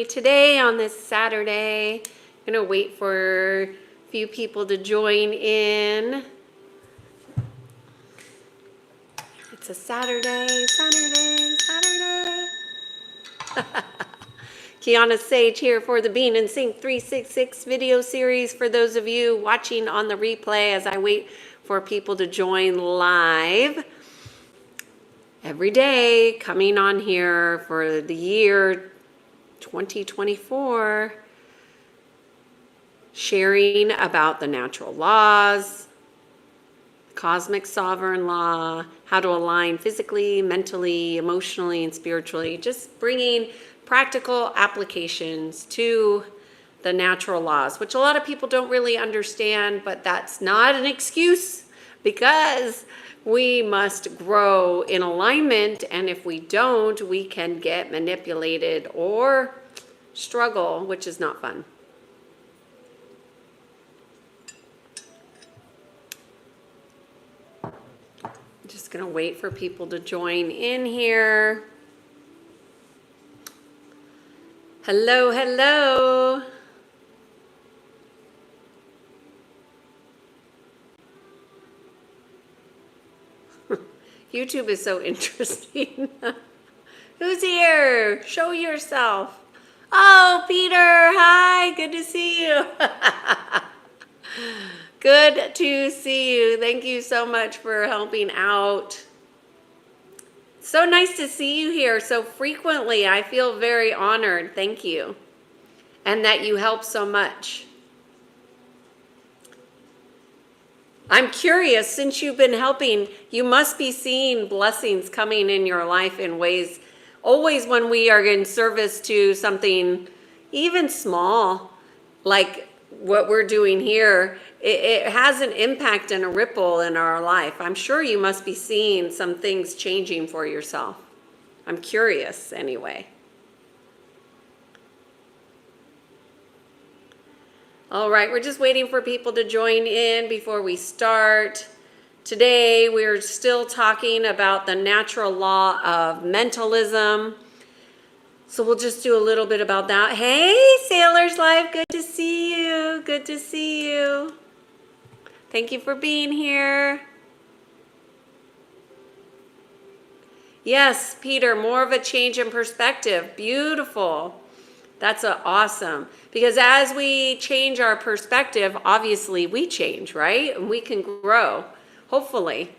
early today on this Saturday. I'm gonna wait for a few people to join in. It's a Saturday. Kiana Sage here for the Bean and Sync 366 video series for those of you watching on the replay as I wait for people to join live. Every day coming on here for the year 2024, sharing about the natural laws, cosmic sovereign law, how to align physically, mentally, emotionally, and spiritually, just bringing practical applications to the natural laws, which a lot of people don't really understand, but that's not an excuse because we must grow in alignment, and if we don't, we can get manipulated or struggle, which is not fun. Just gonna wait for people to join in here. Hello, hello. YouTube is so interesting. Who's here? Show yourself. Oh, Peter, hi, good to see you. Good to see you. Thank you so much for helping out. So nice to see you here so frequently. I feel very honored. Thank you. And that you help so much. I'm curious, since you've been helping, you must be seeing blessings coming in your life in ways, always when we are in service to something even small, like what we're doing here, it has an impact and a ripple in our life. I'm sure you must be seeing some things changing for yourself. I'm curious anyway. All right, we're just waiting for people to join in before we start. Today, we're still talking about the natural law of mentalism. So we'll just do a little bit about that. Hey, Sailors Live, good to see you. Good to see you. Thank you for being here. Yes, Peter, more of a change in perspective. Beautiful. That's awesome. Because as we change our perspective, obviously we change, right? And we can grow, hopefully.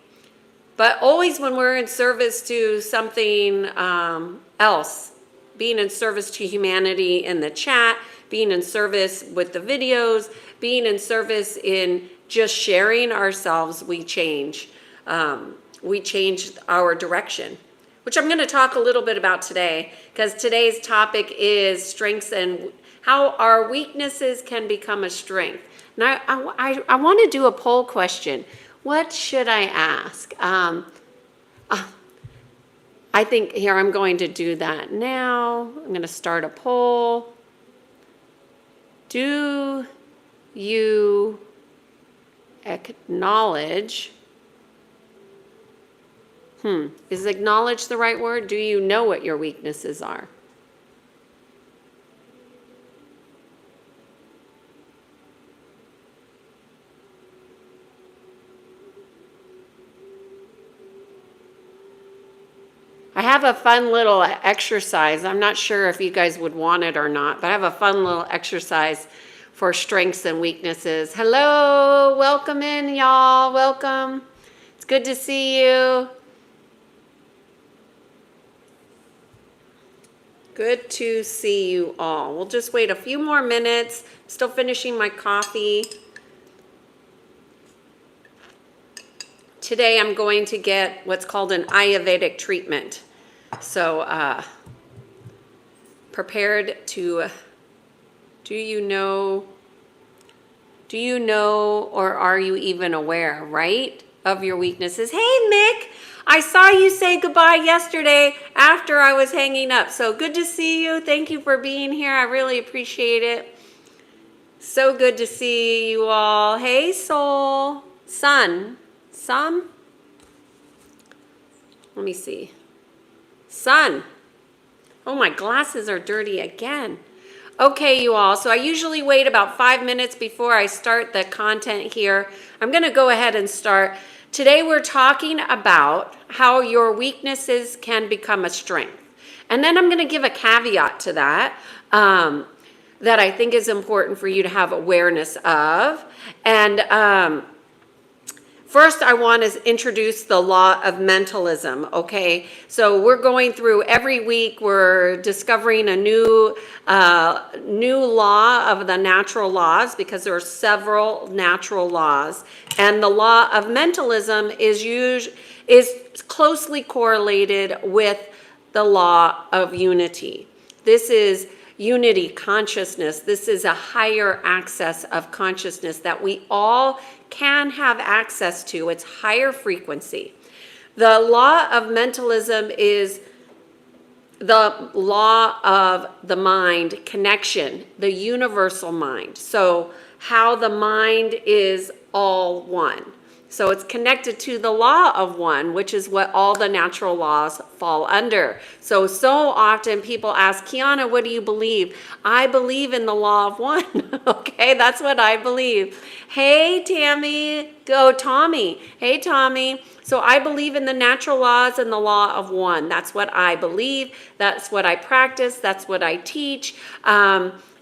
But always when we're in service to something else, being in service to humanity in the chat, being in service with the videos, being in service in just sharing ourselves, we change. We change our direction, which I'm going to talk a little bit about today, because today's topic is strengths and how our weaknesses can become a strength. Now, I want to do a poll question. What should I ask? I think here I'm going to do that now. I'm going to start a poll. Do you acknowledge? Is acknowledge the right word? Do you know what your weaknesses are? I have a fun little exercise. I'm not sure if you guys would want it or not, but I have a fun little exercise for strengths and weaknesses. Hello, welcome in, y'all. Welcome. It's good to see you. Good to see you all. We'll just wait a few more minutes. I'm still finishing my coffee. Today I'm going to get what's called an Ayurvedic treatment. So prepared to, do you know or are you even aware, right, of your weaknesses? Hey, Mick, I saw you say goodbye yesterday after I was hanging up. So good to see you. Thank you for being here. I really appreciate it. So good to see you all. Hey, Soul. Sun. Let me see. Sun. Oh, my glasses are dirty again. Okay, you all. So I usually wait about 5 minutes before I start the content here. I'm going to go ahead and start. Today we're talking about how your weaknesses can become a strength. And then I'm going to give a caveat to that, that I think is important for you to have awareness of. And first, I want to introduce the law of mentalism, okay? So we're going through every week, we're discovering a new law of the natural laws, because there are several natural laws. And the law of mentalism is closely correlated with the law of unity. This is unity consciousness. This is a higher access of consciousness that we all can have access to. It's higher frequency. The law of mentalism is the law of the mind connection, the universal mind. So how the mind is all one. So it's connected to the law of one, which is what all the natural laws fall under. So often people ask, Kiana, what do you believe? I believe in the law of one. Okay, that's what I believe. Hey, Tammy. Go, Tommy. Hey, Tommy. So I believe in the natural laws and the law of one. That's what I believe. That's what I practice. That's what I teach.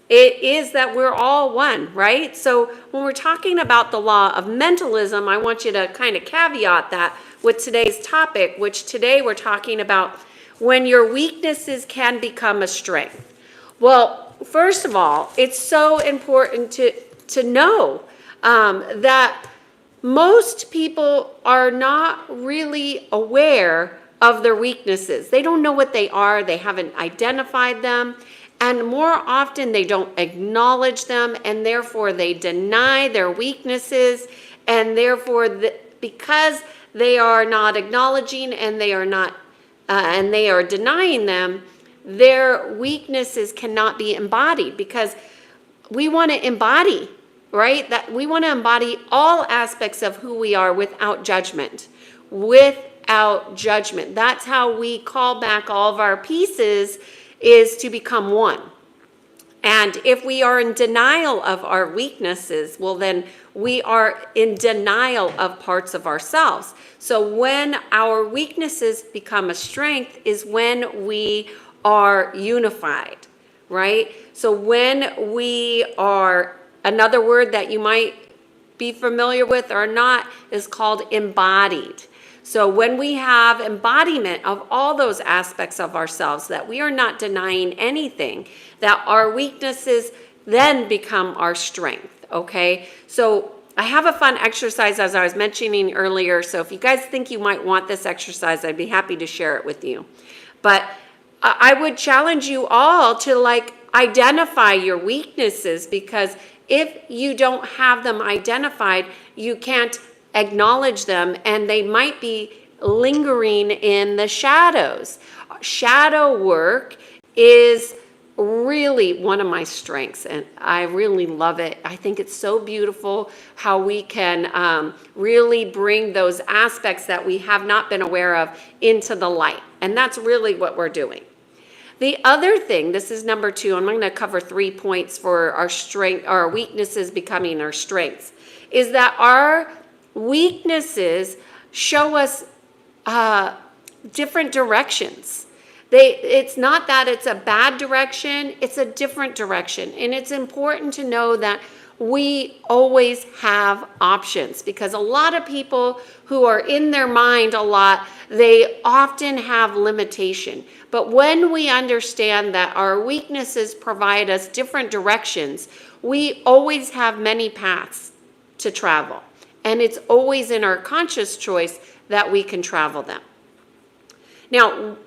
It is that we're all one, right? So when we're talking about the law of mentalism, I want you to kind of caveat that with today's topic, which today we're talking about when your weaknesses can become a strength. Well, first of all, it's so important to know that most people are not really aware of their weaknesses. They don't know what they are. They haven't identified them. And more often they don't acknowledge them, and therefore they deny their weaknesses, and therefore because they are not acknowledging and they are denying them, their weaknesses cannot be embodied, because we want to embody, right? That we want to embody all aspects of who we are without judgment. Without judgment. That's how we call back all of our pieces, is to become one. And if we are in denial of our weaknesses, well, then we are in denial of parts of ourselves. So when our weaknesses become a strength is when we are unified, right? So when we are, another word that you might be familiar with or not is called embodied. So when we have embodiment of all those aspects of ourselves, that we are not denying anything, that our weaknesses then become our strength, okay? So I have a fun exercise, as I was mentioning earlier. So if you guys think you might want this exercise, I'd be happy to share it with you. But I would challenge you all to identify your weaknesses, because if you don't have them identified, you can't acknowledge them, and they might be lingering in the shadows. Shadow work is really one of my strengths, and I really love it. I think it's so beautiful how we can really bring those aspects that we have not been aware of into the light, and that's really what we're doing. The other thing, this is number 2, I'm going to cover 3 points for our weaknesses becoming our strengths, is that our weaknesses show us different directions. It's not that it's a bad direction, it's a different direction. And it's important to know that we always have options, because a lot of people who are in their mind a lot, they often have limitation. But when we understand that our weaknesses provide us different directions, we always have many paths to travel. And it's always in our conscious choice that we can travel them. Now,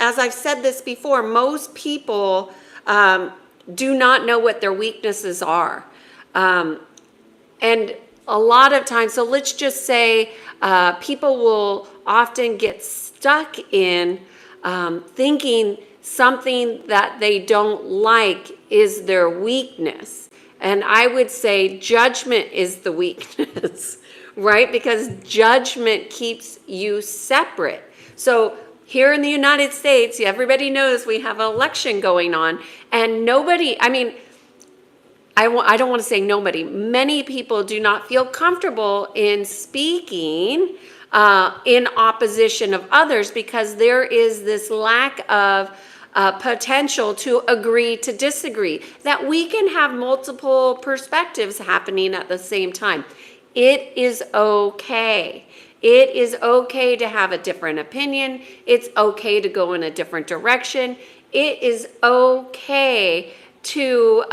as I've said this before, most people do not know what their weaknesses are. And a lot of times, so let's just say people will often get stuck in thinking something that they don't like is their weakness. And I would say judgment is the weakness, right? Because judgment keeps you separate. So Here in the United States, everybody knows we have an election going on, and nobody, I mean, I don't want to say nobody, many people do not feel comfortable in speaking in opposition of others because there is this lack of potential to agree to disagree, that we can have multiple perspectives happening at the same time. It is okay. It is okay to have a different opinion. It's okay to go in a different direction. It is okay to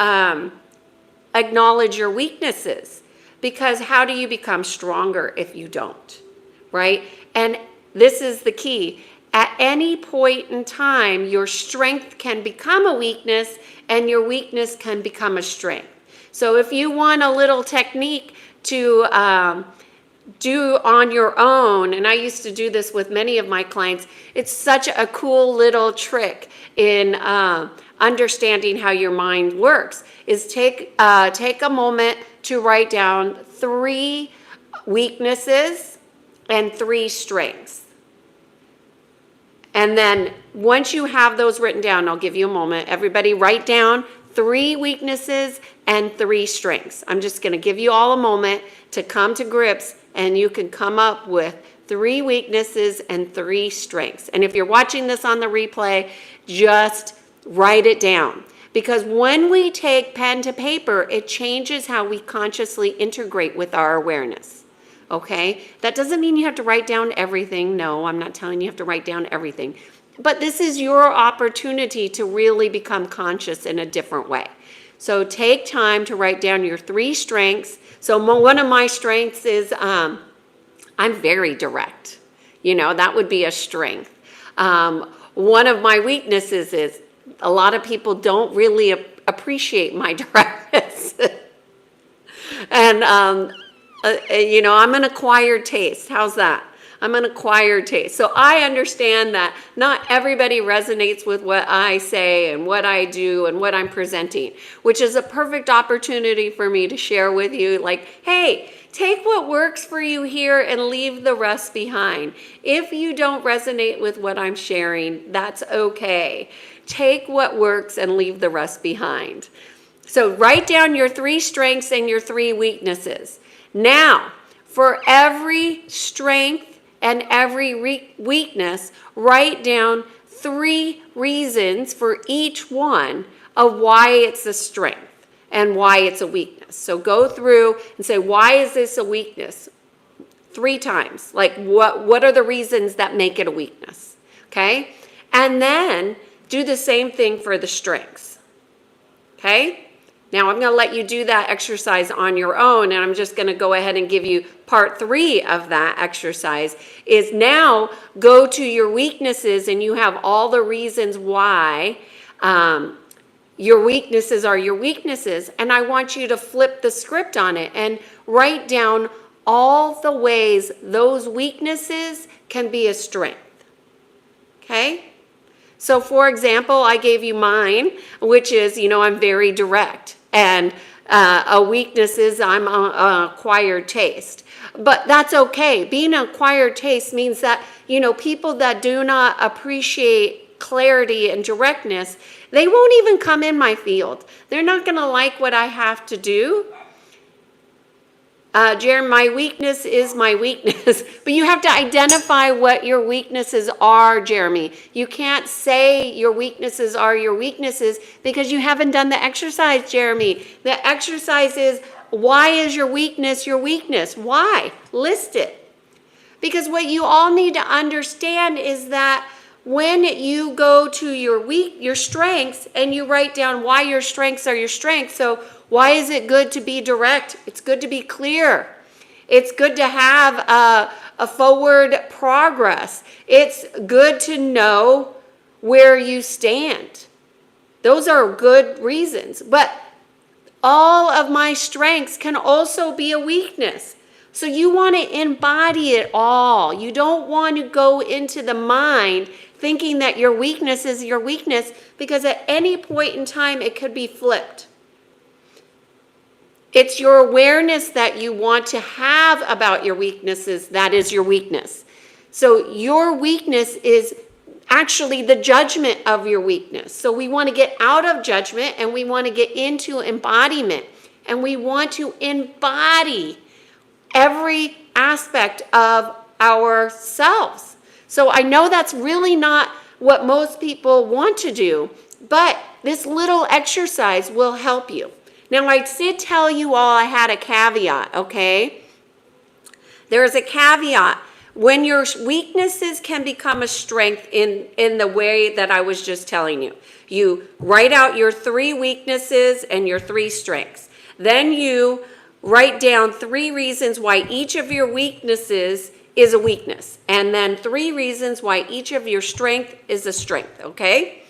acknowledge your weaknesses, because how do you become stronger if you don't, right? And this is the key. At any point in time, your strength can become a weakness and your weakness can become a strength. So if you want a little technique to do on your own, and I used to do this with many of my clients, it's such a cool little trick in understanding how your mind works, is take a moment to write down 3 weaknesses and 3 strengths. And then once you have those written down, I'll give you a moment, everybody write down 3 weaknesses and 3 strengths. I'm just going to give you all a moment to come to grips, and you can come up with 3 weaknesses and 3 strengths. And if you're watching this on the replay, just write it down. Because when we take pen to paper, it changes how we consciously integrate with our awareness. Okay? That doesn't mean you have to write down everything. No, I'm not telling you have to write down everything. But this is your opportunity to really become conscious in a different way. So take time to write down your 3 strengths. So one of my strengths is I'm very direct. You know, that would be a strength. One of my weaknesses is a lot of people don't really appreciate my directness. And, you know, I'm an acquired taste. How's that? I'm an acquired taste. So I understand that not everybody resonates with what I say and what I do and what I'm presenting, which is a perfect opportunity for me to share with you, like, hey, take what works for you here and leave the rest behind. If you don't resonate with what I'm sharing, that's okay. Take what works and leave the rest behind. So write down your 3 strengths and your 3 weaknesses. Now, for every strength and every weakness, write down 3 reasons for each one of why it's a strength and why it's a weakness. So go through and say, why is this a weakness? 3 times. Like, what are the reasons that make it a weakness? Okay? And then do the same thing for the strengths. Okay? Now, I'm going to let you do that exercise on your own, and I'm just going to go ahead and give you part 3 of that exercise, is now go to your weaknesses, and you have all the reasons why your weaknesses are your weaknesses, and I want you to flip the script on it and write down all the ways those weaknesses can be a strength. Okay? So, for example, I gave you mine, which is, you know, I'm very direct. And a weakness is I'm an acquired taste. But that's okay. Being an acquired taste means that, you know, people that do not appreciate clarity and directness, they won't even come in my field. They're not going to like what I have to do. Jeremy, my weakness is my weakness. But you have to identify what your weaknesses are, Jeremy. You can't say your weaknesses are your weaknesses because you haven't done the exercise, Jeremy. The exercise is, why is your weakness your weakness? Why? List it. Because what you all need to understand is that when you go to your strengths and you write down why your strengths are your strengths, so why is it good to be direct? It's good to be clear. It's good to have a forward progress. It's good to know where you stand. Those are good reasons. But all of my strengths can also be a weakness. So you want to embody it all. You don't want to go into the mind thinking that your weakness is your weakness, because at any point in time it could be flipped. It's your awareness that you want to have about your weaknesses that is your weakness. So your weakness is actually the judgment of your weakness. So we want to get out of judgment and we want to get into embodiment. And we want to embody every aspect of ourselves. So I know that's really not what most people want to do, but this little exercise will help you. Now, I did tell you all I had a caveat, okay? There's a caveat. When your weaknesses can become a strength in the way that I was just telling you. You write out your 3 weaknesses and your 3 strengths. Then you write down 3 reasons why each of your weaknesses is a weakness. And then 3 reasons why each of your strength is a strength, okay?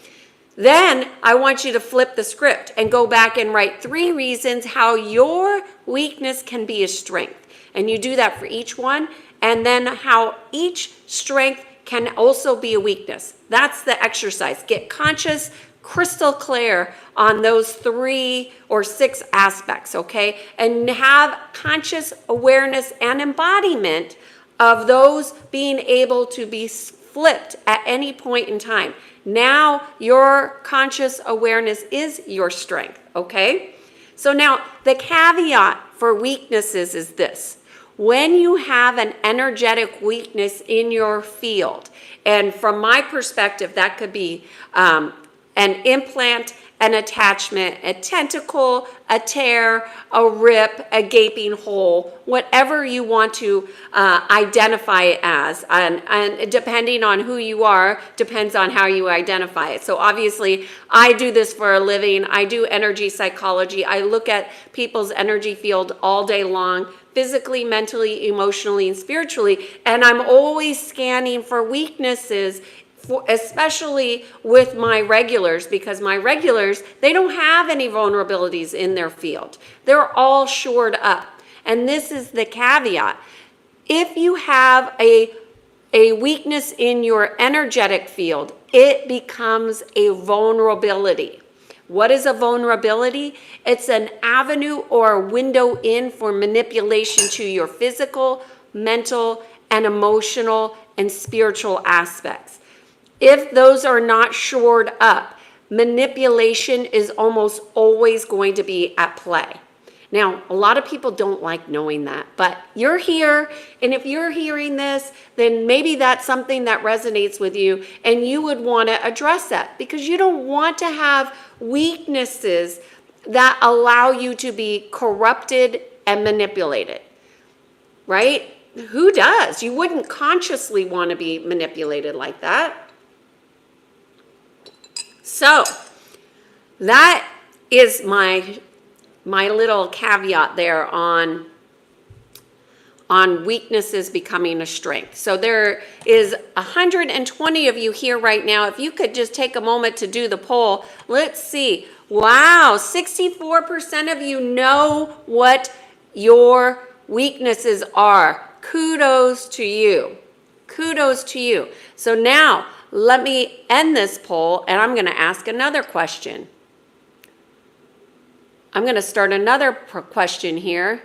Then I want you to flip the script and go back and write 3 reasons how your weakness can be a strength. And you do that for each one. And then how each strength can also be a weakness. That's the exercise. Get conscious, crystal clear on those 3 or 6 aspects, okay? And have conscious awareness and embodiment of those being able to be flipped at any point in time. Now your conscious awareness is your strength, okay? So now the caveat for weaknesses is this. When you have an energetic weakness in your field, and from my perspective, that could be an implant, an attachment, a tentacle, a tear, a rip, a gaping hole, whatever you want to identify it as. And depending on who you are, depends on how you identify it. So obviously, I do this for a living. I do energy psychology. I look at people's energy field all day long, physically, mentally, emotionally, and spiritually. And I'm always scanning for weaknesses, especially with my regulars, because my regulars, they don't have any vulnerabilities in their field. They're all shored up. And this is the caveat. If you have a weakness in your energetic field, it becomes a vulnerability. What is a vulnerability? It's an avenue or a window in for manipulation to your physical, mental, and emotional and spiritual aspects. If those are not shored up, manipulation is almost always going to be at play. Now, a lot of people don't like knowing that, but you're here, and if you're hearing this, then maybe that's something that resonates with you, and you would want to address that, because you don't want to have weaknesses that allow you to be corrupted and manipulated, right? Who does? You wouldn't consciously want to be manipulated like that. So, that is my little caveat there on weaknesses becoming a strength. So there is 120 of you here right now. If you could just take a moment to do the poll, let's see. Wow, 64% of you know what your weaknesses are. Kudos to you. Kudos to you. So now, let me end this poll, and I'm going to ask another question. I'm going to start another question here.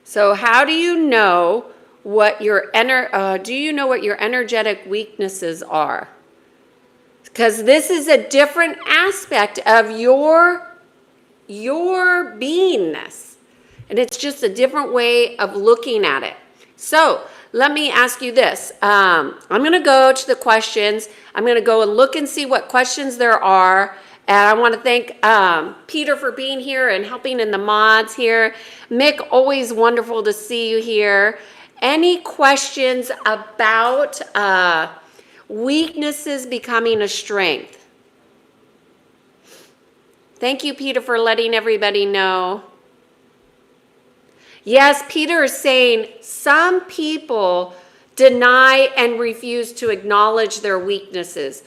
So how do you know what your energetic weaknesses are? Because this is a different aspect of your beingness. And it's just a different way of looking at it. So let me ask you this. I'm going to go to the questions. I'm going to go and look and see what questions there are. And I want to thank Peter for being here and helping in the mods here. Mick, always wonderful to see you here. Any questions about weaknesses becoming a strength? Thank you, Peter, for letting everybody know. Yes, Peter is saying some people deny and refuse to acknowledge their weaknesses.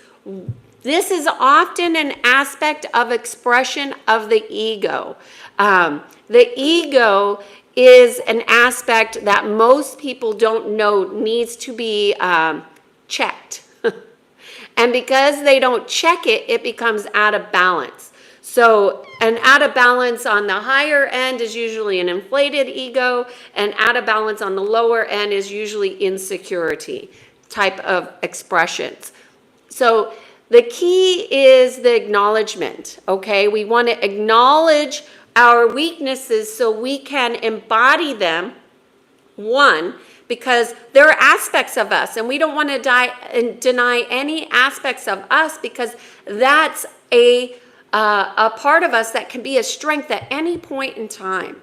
This is often an aspect of expression of the ego. The ego is an aspect that most people don't know needs to be checked. And because they don't check it, it becomes out of balance. So an out of balance on the higher end is usually an inflated ego, and out of balance on the lower end is usually insecurity type of expressions. So the key is the acknowledgement, okay? We want to acknowledge our weaknesses so we can embody them, one, because there are aspects of us, and we don't want to deny any aspects of us, because that's a part of us that can be a strength at any point in time.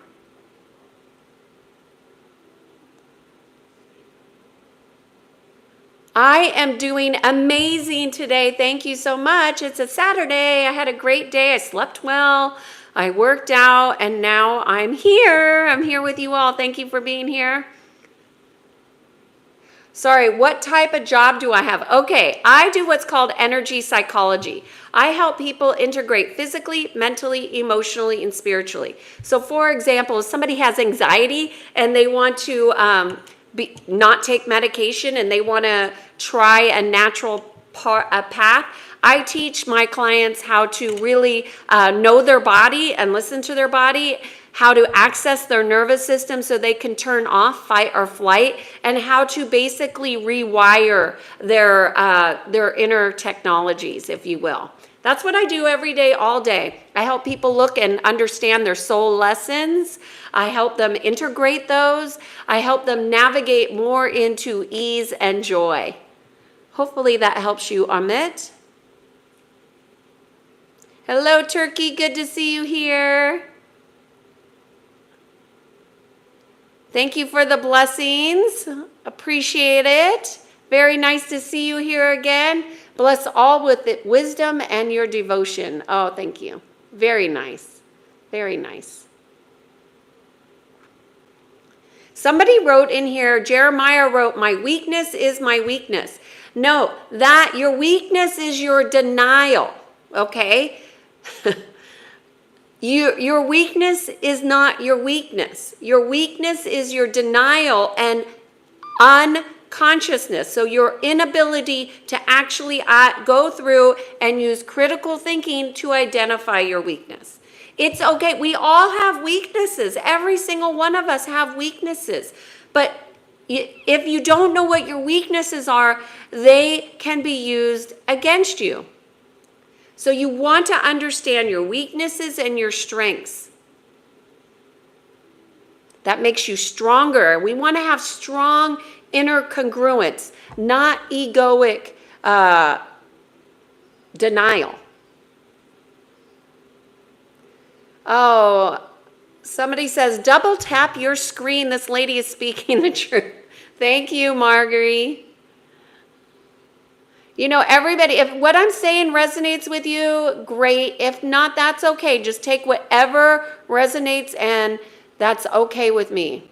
I am doing amazing today. Thank you so much. It's a Saturday. I had a great day. I slept well. I worked out, and now I'm here. I'm here with you all. Thank you for being here. Sorry, what type of job do I have? Okay, I do what's called energy psychology. I help people integrate physically, mentally, emotionally, and spiritually. So for example, if somebody has anxiety and they want to not take medication and they want to try a natural path, I teach my clients how to really know their body and listen to their body, how to access their nervous system so they can turn off fight or flight, and how to basically rewire their inner technologies, if you will. That's what I do every day, all day. I help people look and understand their soul lessons. I help them integrate those. I help them navigate more into ease and joy. Hopefully that helps you, Amit. Hello, Turkey. Good to see you here. Thank you for the blessings. Appreciate it. Very nice to see you here again. Bless all with it, wisdom and your devotion. Oh, thank you. Very nice. Very nice. Somebody wrote in here, Jeremiah wrote, "My weakness is my weakness." No, that your weakness is your denial, okay? Your weakness is not your weakness. Your weakness is your denial and unconsciousness. So your inability to actually go through and use critical thinking to identify your weakness. It's okay. We all have weaknesses. Every single one of us have weaknesses. But if you don't know what your weaknesses are, they can be used against you. So you want to understand your weaknesses and your strengths. That makes you stronger. We want to have strong inner congruence, not egoic denial. Oh, somebody says, double tap your screen. This lady is speaking the truth. Thank you, Marguerite. You know, everybody, if what I'm saying resonates with you, great. If not, that's okay. Just take whatever resonates, and that's okay with me.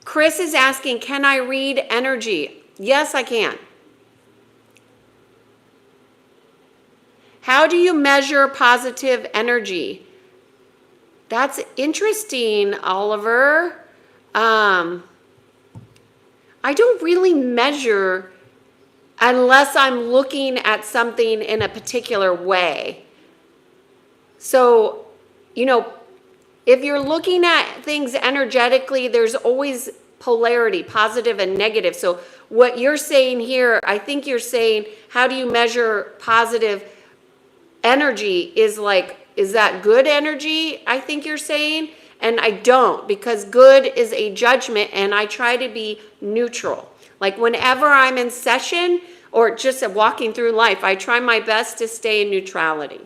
Chris is asking, can I read energy? Yes, I can. How do you measure positive energy? That's interesting, Oliver. I don't really measure unless I'm looking at something in a particular way. So, you know, if you're looking at things energetically, there's always polarity, positive and negative. So what you're saying here, I think you're saying, how do you measure positive energy is like, is that good energy? I think you're saying. And I don't, because good is a judgment, and I try to be neutral. Like whenever I'm in session or just walking through life, I try my best to stay in neutrality.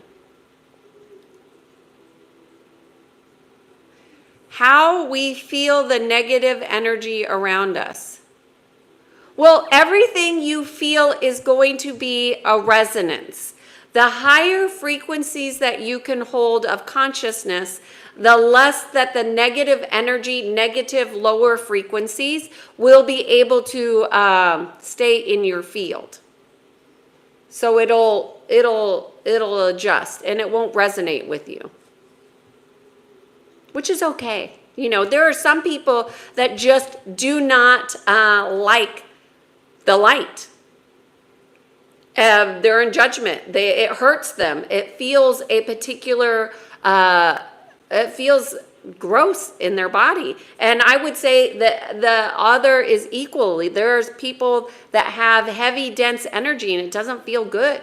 How we feel the negative energy around us. Well, everything you feel is going to be a resonance. The higher frequencies that you can hold of consciousness, the less that the negative energy, negative lower frequencies will be able to stay in your field. So it'll adjust, and it won't resonate with you, which is okay. You know, there are some people that just do not like the light. They're in judgment. It hurts them. It feels a particular, it feels gross in their body. And I would say that the other is equally. There's people that have heavy, dense energy and it doesn't feel good.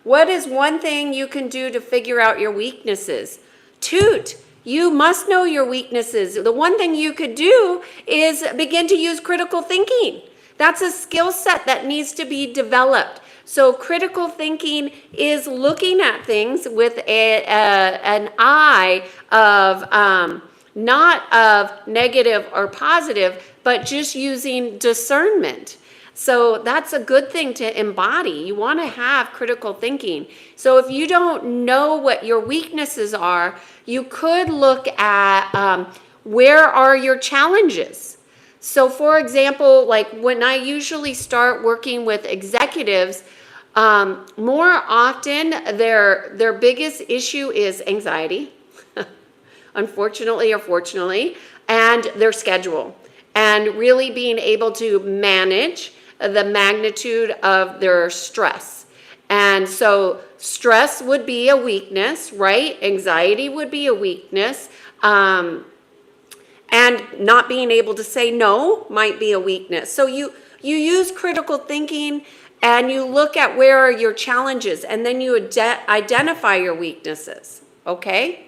What is one thing you can do to figure out your weaknesses? Toot. You must know your weaknesses. The one thing you could do is begin to use critical thinking. That's a skill set that needs to be developed. So critical thinking is looking at things with an eye of not of negative or positive, but just using discernment. So that's a good thing to embody. You want to have critical thinking. So if you don't know what your weaknesses are, you could look at where are your challenges. So for example, like when I usually start working with executives, more often their biggest issue is anxiety, unfortunately or fortunately, and their schedule, and really being able to manage the magnitude of their stress. And so stress would be a weakness, right? Anxiety would be a weakness. And not being able to say no might be a weakness. So you use critical thinking and you look at where are your challenges, and then you identify your weaknesses, okay?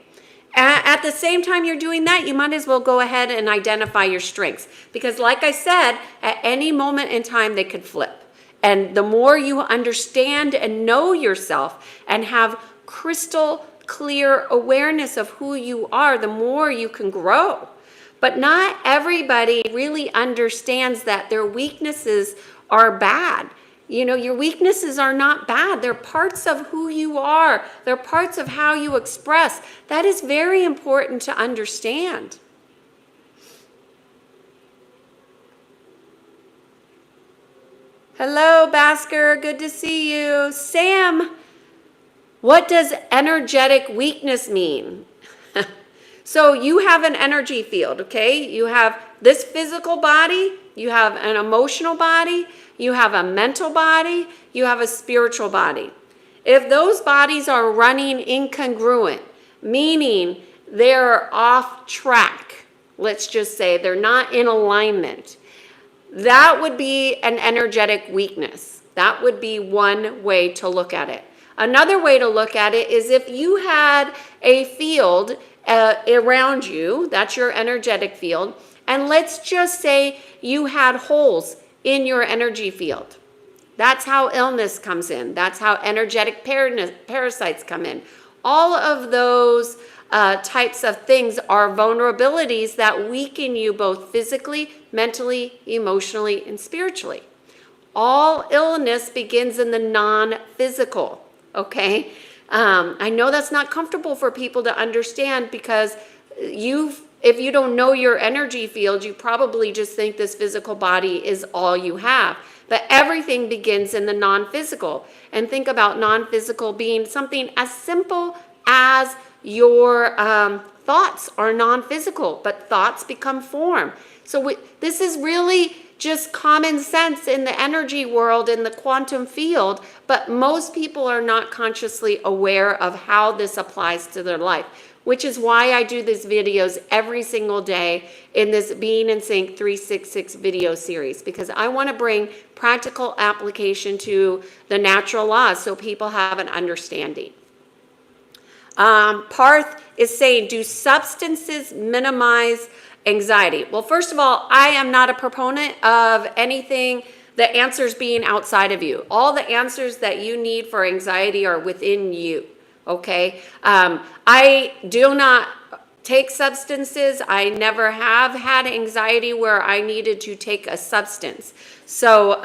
At the same time you're doing that, you might as well go ahead and identify your strengths. Because like I said, at any moment in time, they could flip. And the more you understand and know yourself and have crystal clear awareness of who you are, the more you can grow. But not everybody really understands that their weaknesses are bad. You know, your weaknesses are not bad. They're parts of who you are. They're parts of how you express. That is very important to understand. Hello, Basker. Good to see you. Sam, what does energetic weakness mean? So you have an energy field, okay? You have this physical body, you have an emotional body, you have a mental body, you have a spiritual body. If those bodies are running incongruent, meaning they're off track, let's just say they're not in alignment, that would be an energetic weakness. That would be one way to look at it. Another way to look at it is if you had a field around you, that's your energetic field, and let's just say you had holes in your energy field. That's how illness comes in. That's how energetic parasites come in. All of those types of things are vulnerabilities that weaken you both physically, mentally, emotionally, and spiritually. All illness begins in the non-physical, okay? I know that's not comfortable for people to understand because if you don't know your energy field, you probably just think this physical body is all you have. But everything begins in the non-physical. And think about non-physical being something as simple as your thoughts are non-physical, but thoughts become form. So this is really just common sense in the energy world, in the quantum field, but most people are not consciously aware of how this applies to their life, which is why I do these videos every single day in this Being in Sync 366 video series, because I want to bring practical application to the natural laws so people have an understanding. Parth is saying, do substances minimize anxiety? Well, first of all, I am not a proponent of anything, the answers being outside of you. All the answers that you need for anxiety are within you, okay? I do not take substances. I never have had anxiety where I needed to take a substance. So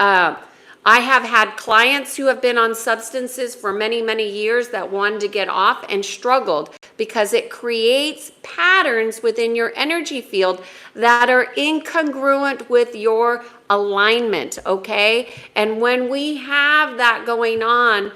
I have had clients who have been on substances for many, many years that wanted to get off and struggled because it creates patterns within your energy field that are incongruent with your alignment, okay? And when we have that going on,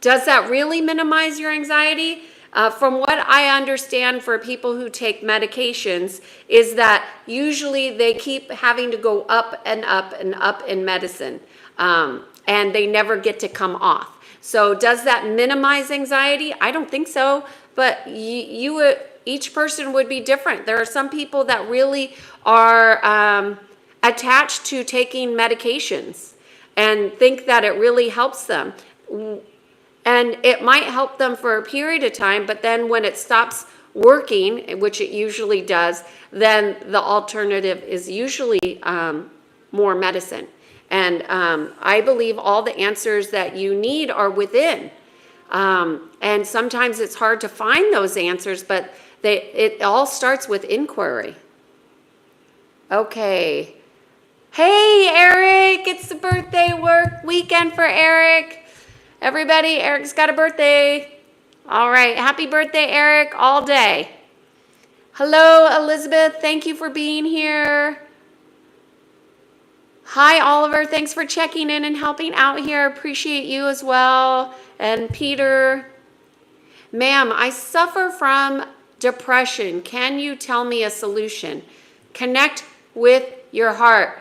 does that really minimize your anxiety? From what I understand for people who take medications is that usually they keep having to go up and up and up in medicine, and they never get to come off. So does that minimize anxiety? I don't think so, but each person would be different. There are some people that really are attached to taking medications and think that it really helps them. And it might help them for a period of time, but then when it stops working, which it usually does, then the alternative is usually more medicine. And I believe all the answers that you need are within. And sometimes it's hard to find those answers, but it all starts with inquiry. Okay. Hey, Eric, it's the birthday weekend for Eric. Everybody, Eric's got a birthday. All right, happy birthday, Eric, all day. Hello, Elizabeth, thank you for being here. Hi, Oliver, thanks for checking in and helping out here. Appreciate you as well. And Peter. Ma'am, I suffer from depression. Can you tell me a solution? Connect with your heart.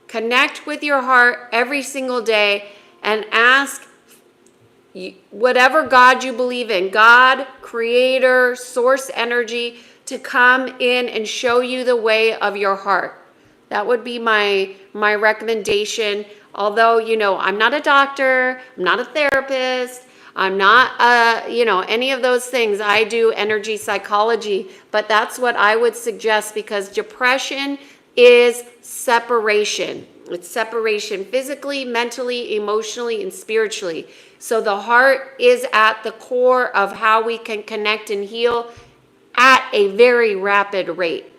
Connect with your heart every single day and ask whatever God you believe in, God, creator, source energy, to come in and show you the way of your heart. That would be my recommendation. Although, I'm not a doctor, I'm not a therapist, I'm not, any of those things. I do energy psychology, but that's what I would suggest, because depression is separation. It's separation physically, mentally, emotionally, and spiritually. So the heart is at the core of how we can connect and heal at a very rapid rate.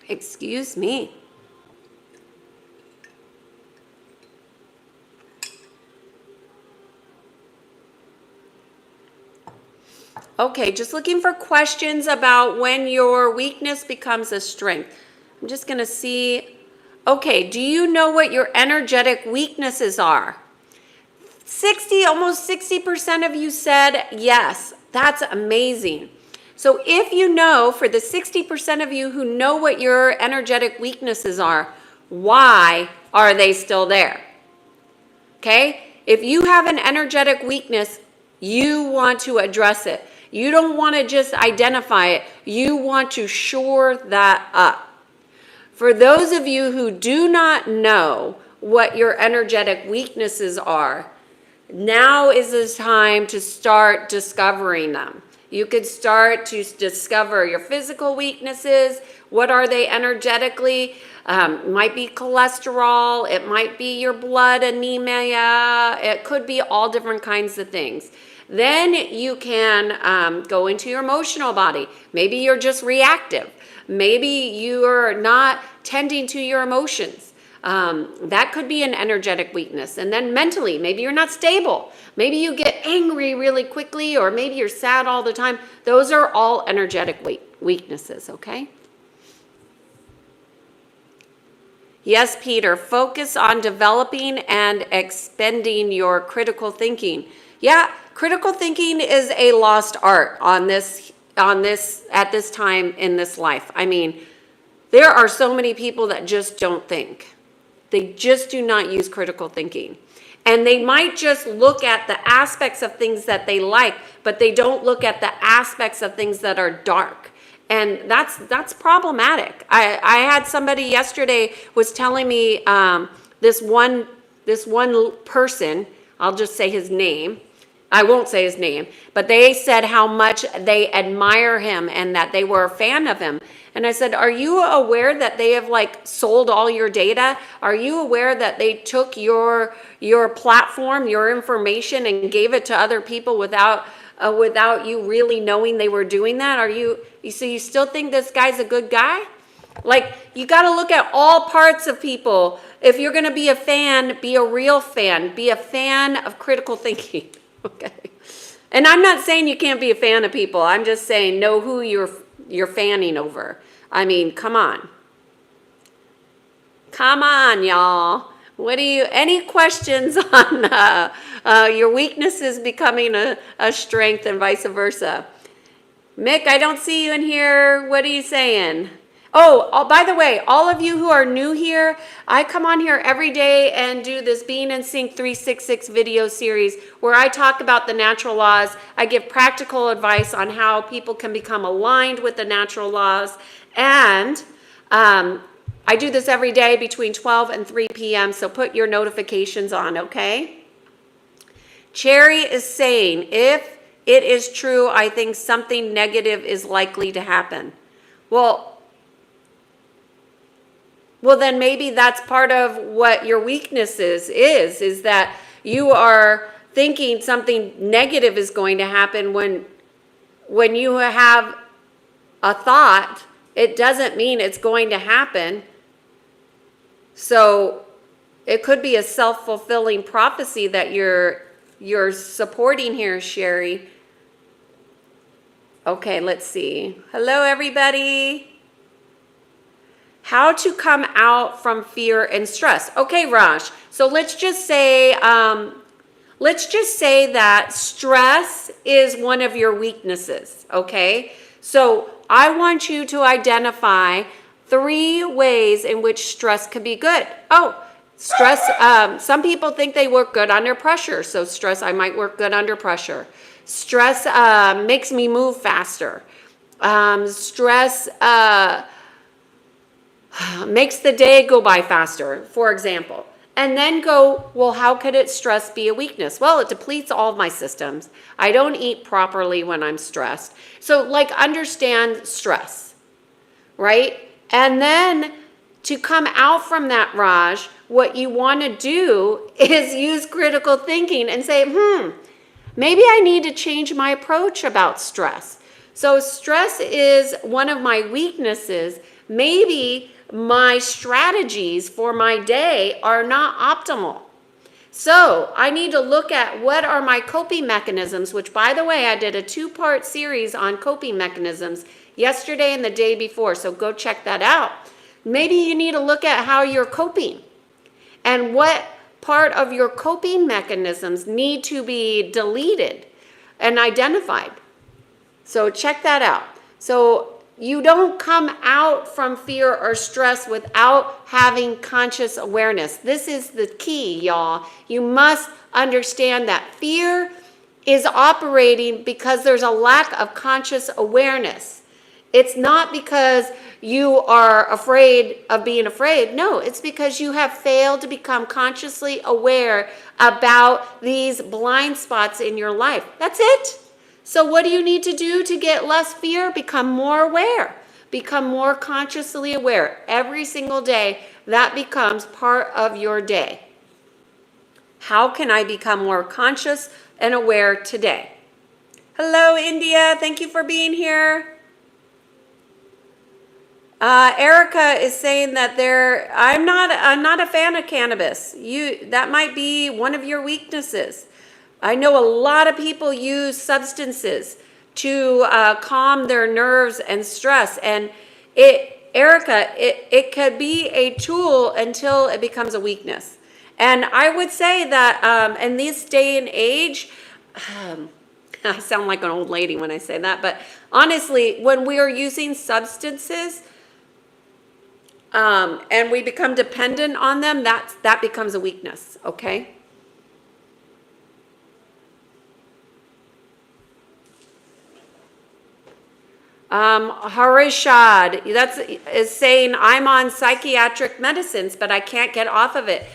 Excuse me. Okay, just looking for questions about when your weakness becomes a strength. I'm just going to see. Okay, do you know what your energetic weaknesses are? Almost 60% of you said yes. That's amazing. So if you know, for the 60% of you who know what your energetic weaknesses are, why are they still there? Okay? If you have an energetic weakness, you want to address it. You don't want to just identify it. You want to shore that up. For those of you who do not know what your energetic weaknesses are, now is the time to start discovering them. You could start to discover your physical weaknesses. What are they energetically? It might be cholesterol. It might be your blood anemia. It could be all different kinds of things. Then you can go into your emotional body. Maybe you're just reactive. Maybe you're not tending to your emotions. That could be an energetic weakness. And then mentally, maybe you're not stable. Maybe you get angry really quickly, or maybe you're sad all the time. Those are all energetic weaknesses, okay? Yes, Peter, focus on developing and expending your critical thinking. Yeah, critical thinking is a lost art at this time in this life. I mean, there are so many people that just don't think. They just do not use critical thinking. And they might just look at the aspects of things that they like, but they don't look at the aspects of things that are dark. And that's problematic. I had somebody yesterday was telling me this one person, I'll just say his name. I won't say his name, but they said how much they admire him and that they were a fan of him. And I said, are you aware that they have sold all your data? Are you aware that they took your platform, your information, and gave it to other people without you really knowing they were doing that? So you still think this guy's a good guy? You got to look at all parts of people. If you're going to be a fan, be a real fan. Be a fan of critical thinking. Okay. And I'm not saying you can't be a fan of people. I'm just saying know who you're fanning over. I mean, come on. Come on, y'all. What do you, any questions on your weaknesses becoming a strength and vice versa? Mick, I don't see you in here. What are you saying? Oh, by the way, all of you who are new here, I come on here every day and do this Being in Sync 366 video series where I talk about the natural laws. I give practical advice on how people can become aligned with the natural laws. And I do this every day between 12 and 3 p.m., so put your notifications on, okay? Cherry is saying, if it is true, I think something negative is likely to happen. Well, then maybe that's part of what your weakness is that you are thinking something negative is going to happen when you have a thought. It doesn't mean it's going to happen. So it could be a self-fulfilling prophecy that you're supporting here, Sherry. Okay, let's see. Hello, everybody. How to come out from fear and stress. Okay, Raj. So let's just say that stress is one of your weaknesses. Okay. So I want you to identify 3 ways in which stress could be good. Oh, stress. Some people think they work good under pressure. So stress, I might work good under pressure. Stress makes me move faster. Stress makes the day go by faster, for example. And then go, well, how could stress be a weakness? Well, it depletes all of my systems. I don't eat properly when I'm stressed. So like understand stress, right? And then to come out from that, Raj, what you want to do is use critical thinking and say, maybe I need to change my approach about stress. So stress is one of my weaknesses. Maybe my strategies for my day are not optimal. So I need to look at what are my coping mechanisms, which, by the way, I did a 2-part series on coping mechanisms yesterday and the day before. So go check that out. Maybe you need to look at how you're coping and what part of your coping mechanisms need to be deleted and identified. So check that out. So you don't come out from fear or stress without having conscious awareness. This is the key, y'all. You must understand that fear is operating because there's a lack of conscious awareness. It's not because you are afraid of being afraid. No, it's because you have failed to become consciously aware about these blind spots in your life. That's it. So what do you need to do to get less fear? Become more aware. Become more consciously aware. Every single day, that becomes part of your day. How can I become more conscious and aware today? Hello, India. Thank you for being here. Erica is saying that I'm not a fan of cannabis. That might be one of your weaknesses. I know a lot of people use substances to calm their nerves and stress. And Erica, it could be a tool until it becomes a weakness. And I would say that in this day and age, I sound like an old lady when I say that, but honestly, when we are using substances and we become dependent on them, that becomes a weakness, okay? Harishad, is saying, I'm on psychiatric medicines, but I can't get off of it.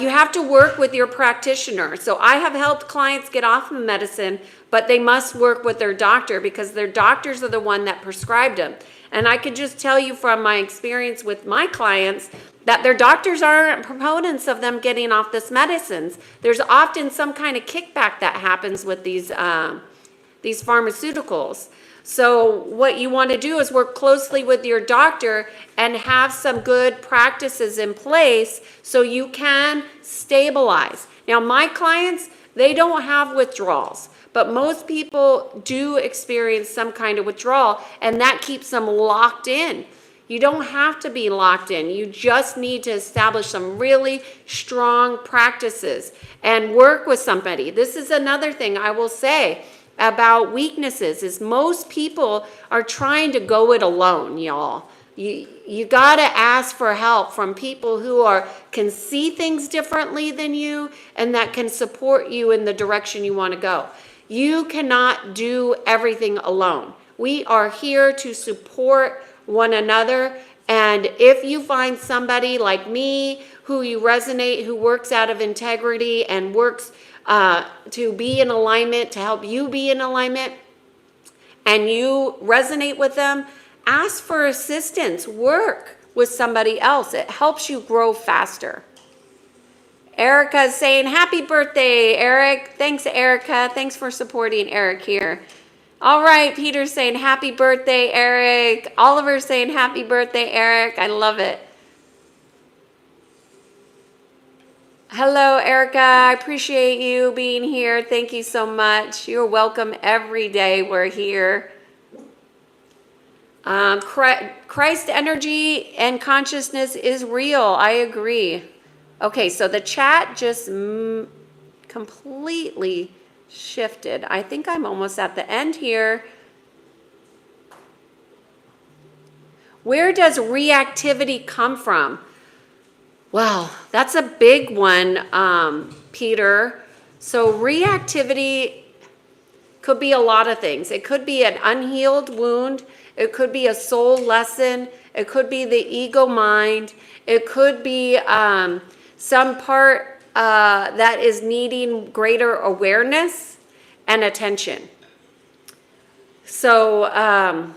You have to work with your practitioner. So I have helped clients get off of medicine, but they must work with their doctor because their doctors are the one that prescribed them. And I could just tell you from my experience with my clients that their doctors aren't proponents of them getting off this medicines. There's often some kind of kickback that happens with these pharmaceuticals. So what you want to do is work closely with your doctor and have some good practices in place so you can stabilize. Now, my clients, they don't have withdrawals, but most people do experience some kind of withdrawal, and that keeps them locked in. You don't have to be locked in. You just need to establish some really strong practices and work with somebody. This is another thing I will say about weaknesses is most people are trying to go it alone, y'all. You got to ask for help from people who can see things differently than you and that can support you in the direction you want to go. You cannot do everything alone. We are here to support one another. And if you find somebody like me who you resonate, who works out of integrity and works to be in alignment, to help you be in alignment, and you resonate with them, ask for assistance. Work with somebody else. It helps you grow faster. Erica is saying, happy birthday, Eric. Thanks, Erica. Thanks for supporting Eric here. All right, Peter's saying, happy birthday, Eric. Oliver's saying, happy birthday, Eric. I love it. Hello, Erica. I appreciate you being here. Thank you so much. You're welcome every day we're here. Christ energy and consciousness is real. I agree. Okay, so the chat just completely shifted. I think I'm almost at the end here. Where does reactivity come from? Well, that's a big one, Peter. So reactivity could be a lot of things. It could be an unhealed wound. It could be a soul lesson. It could be the ego mind. It could be some part that is needing greater awareness and attention. So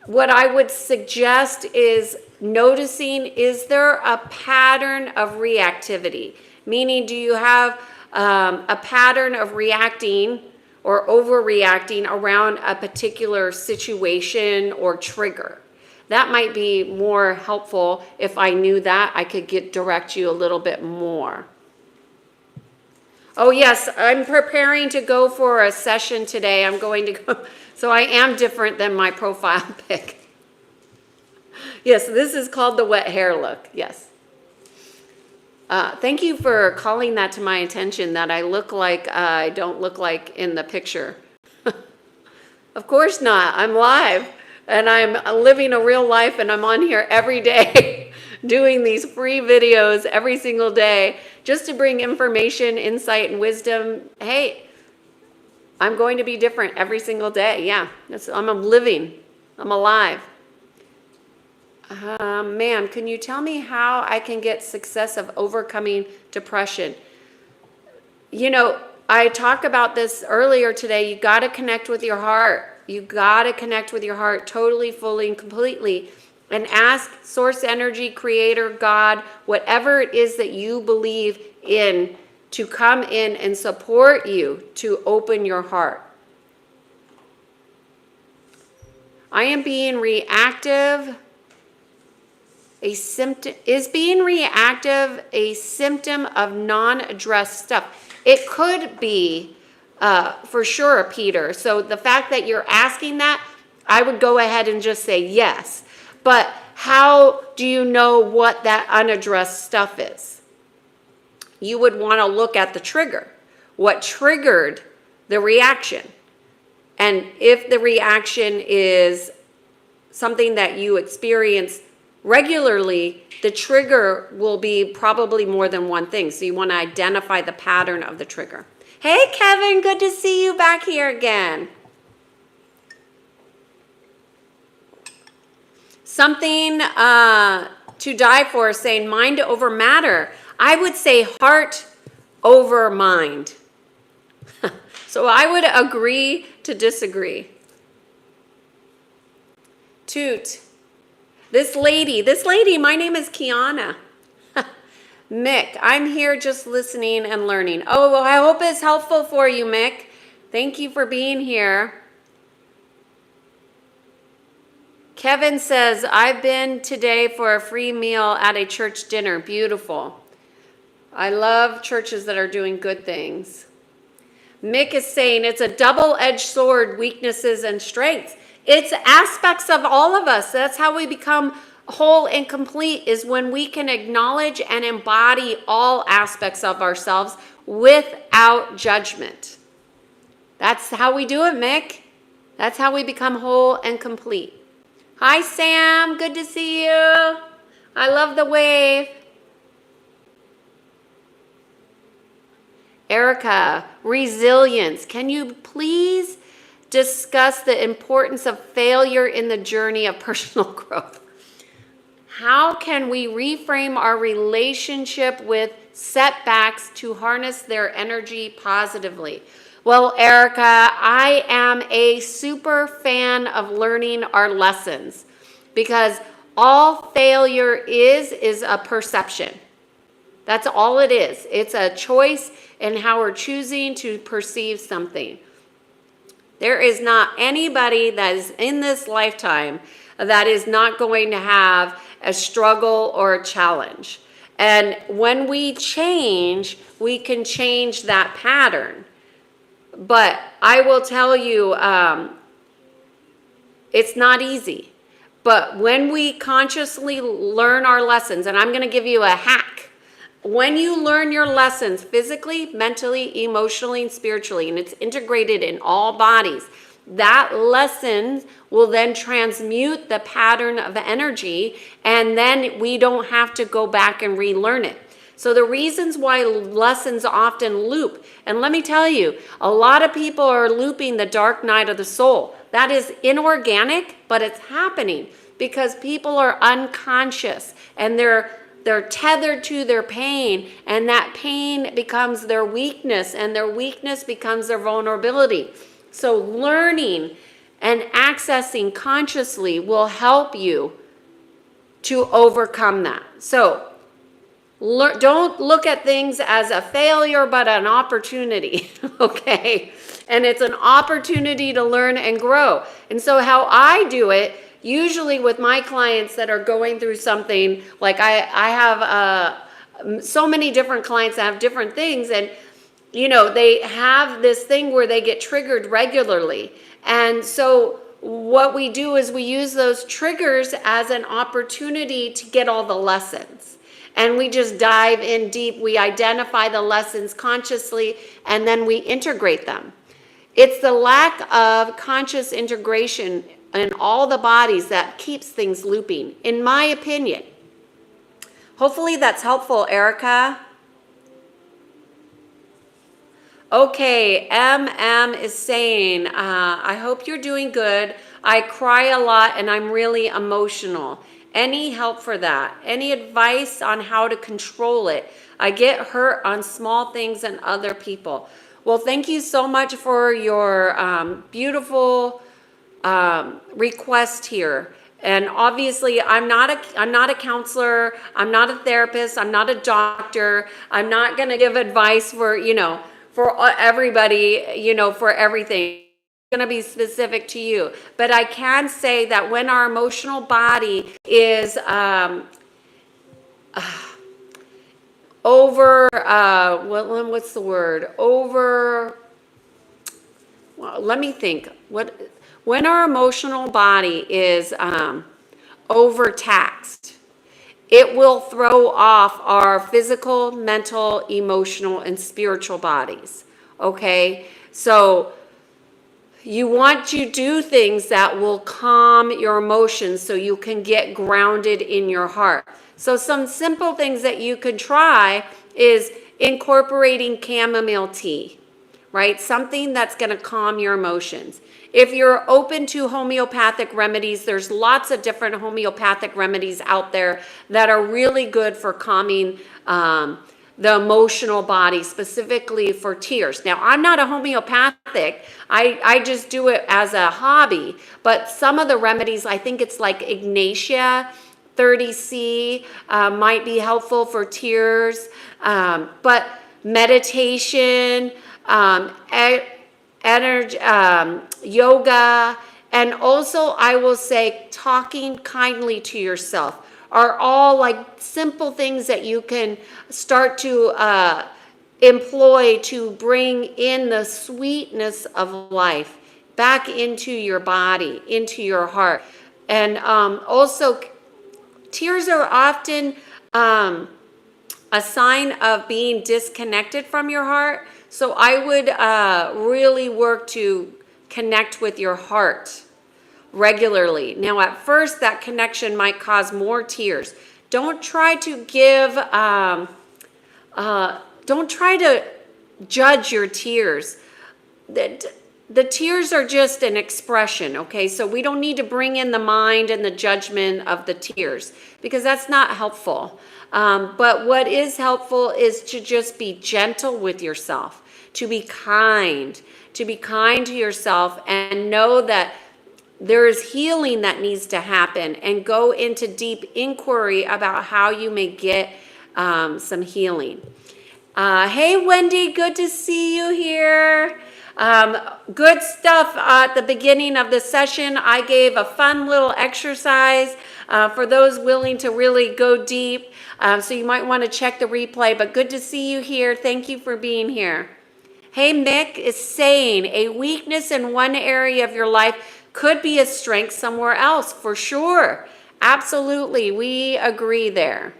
what I would suggest is noticing, is there a pattern of reactivity? Meaning, do you have a pattern of reacting or overreacting around a particular situation or trigger? That might be more helpful. If I knew that, I could direct you a little bit more. Oh yes, I'm preparing to go for a session today. I'm going to go, so I am different than my profile pic. Yes, this is called the wet hair look, yes. Thank you for calling that to my attention, that I look like I don't look like in the picture. Of course not, I'm live. And I'm living a real life, and I'm on here every day doing these free videos every single day just to bring information, insight, and wisdom. Hey, I'm going to be different every single day. Yeah, I'm living. I'm alive. Ma'am, can you tell me how I can get success of overcoming depression? You know, I talked about this earlier today. You got to connect with your heart. You got to connect with your heart totally, fully, and completely, and ask Source Energy, Creator, God, whatever it is that you believe in, to come in and support you to open your heart. I am being reactive. Is being reactive a symptom of non-addressed stuff? It could be. For sure, Peter. So the fact that you're asking that, I would go ahead and just say yes. But how do you know what that unaddressed stuff is? You would want to look at the trigger. What triggered the reaction? And if the reaction is something that you experience regularly, the trigger will be probably more than one thing. So you want to identify the pattern of the trigger. Hey, Kevin, good to see you back here again. Something to die for, saying mind over matter. I would say heart over mind. So I would agree to disagree. Toot. This lady, my name is Kiana. Mick, I'm here just listening and learning. Oh, well, I hope it's helpful for you, Mick. Thank you for being here. Kevin says, I've been today for a free meal at a church dinner. Beautiful. I love churches that are doing good things. Mick is saying it's a double-edged sword, weaknesses and strengths. It's aspects of all of us. That's how we become whole and complete, is when we can acknowledge and embody all aspects of ourselves without judgment. That's how we do it, Mick. That's how we become whole and complete. Hi, Sam. Good to see you. I love the wave. Erica, resilience. Can you please discuss the importance of failure in the journey of personal growth? How can we reframe our relationship with setbacks to harness their energy positively? Well, Erica, I am a super fan of learning our lessons, because all failure is a perception. That's all it is. It's a choice in how we're choosing to perceive something. There is not anybody that is in this lifetime that is not going to have a struggle or a challenge. And when we change, we can change that pattern. But I will tell you, it's not easy. But when we consciously learn our lessons, and I'm going to give you a hack. When you learn your lessons physically, mentally, emotionally, and spiritually, and it's integrated in all bodies, that lesson will then transmute the pattern of energy, and then we don't have to go back and relearn it. So the reasons why lessons often loop, and let me tell you, a lot of people are looping the dark night of the soul. That is inorganic, but it's happening because people are unconscious and they're tethered to their pain, and that pain becomes their weakness, and their weakness becomes their vulnerability. So learning and accessing consciously will help you to overcome that. So don't look at things as a failure, but an opportunity, okay? And it's an opportunity to learn and grow. And so how I do it, usually with my clients that are going through something, like I have so many different clients that have different things, and they have this thing where they get triggered regularly. And so what we do is we use those triggers as an opportunity to get all the lessons. And we just dive in deep. We identify the lessons consciously, and then we integrate them. It's the lack of conscious integration in all the bodies that keeps things looping, in my opinion. Hopefully that's helpful, Erica. Okay, MM is saying, I hope you're doing good. I cry a lot and I'm really emotional. Any help for that? Any advice on how to control it? I get hurt on small things and other people. Well, thank you so much for your beautiful request here. And obviously, I'm not a counselor. I'm not a therapist. I'm not a doctor. I'm not going to give advice for everybody, for everything. Going to be specific to you, but I can say that when our emotional body is what's the word? Let me think. When our emotional body is overtaxed, it will throw off our physical, mental, emotional, and spiritual bodies. Okay, so you want to do things that will calm your emotions so you can get grounded in your heart. So some simple things that you could try is incorporating chamomile tea, right? Something that's going to calm your emotions. If you're open to homeopathic remedies, there's lots of different homeopathic remedies out there that are really good for calming the emotional body, specifically for tears. Now, I'm not a homeopathic. I just do it as a hobby. But some of the remedies, I think it's like Ignatia 30C might be helpful for tears. But meditation, energy, yoga, and also I will say talking kindly to yourself are all like simple things that you can start to employ to bring in the sweetness of life back into your body, into your heart. And also, tears are often a sign of being disconnected from your heart. So I would really work to connect with your heart regularly. Now, at first, that connection might cause more tears. Don't try to don't try to judge your tears. The tears are just an expression, okay? So we don't need to bring in the mind and the judgment of the tears because that's not helpful. But what is helpful is to just be gentle with yourself, to be kind to yourself, and know that there is healing that needs to happen, and go into deep inquiry about how you may get some healing. Hey, Wendy, good to see you here. Good stuff at the beginning of the session. I gave a fun little exercise for those willing to really go deep. So you might want to check the replay, but good to see you here. Thank you for being here. Hey, Mick is saying a weakness in one area of your life could be a strength somewhere else, for sure. Absolutely, we agree there.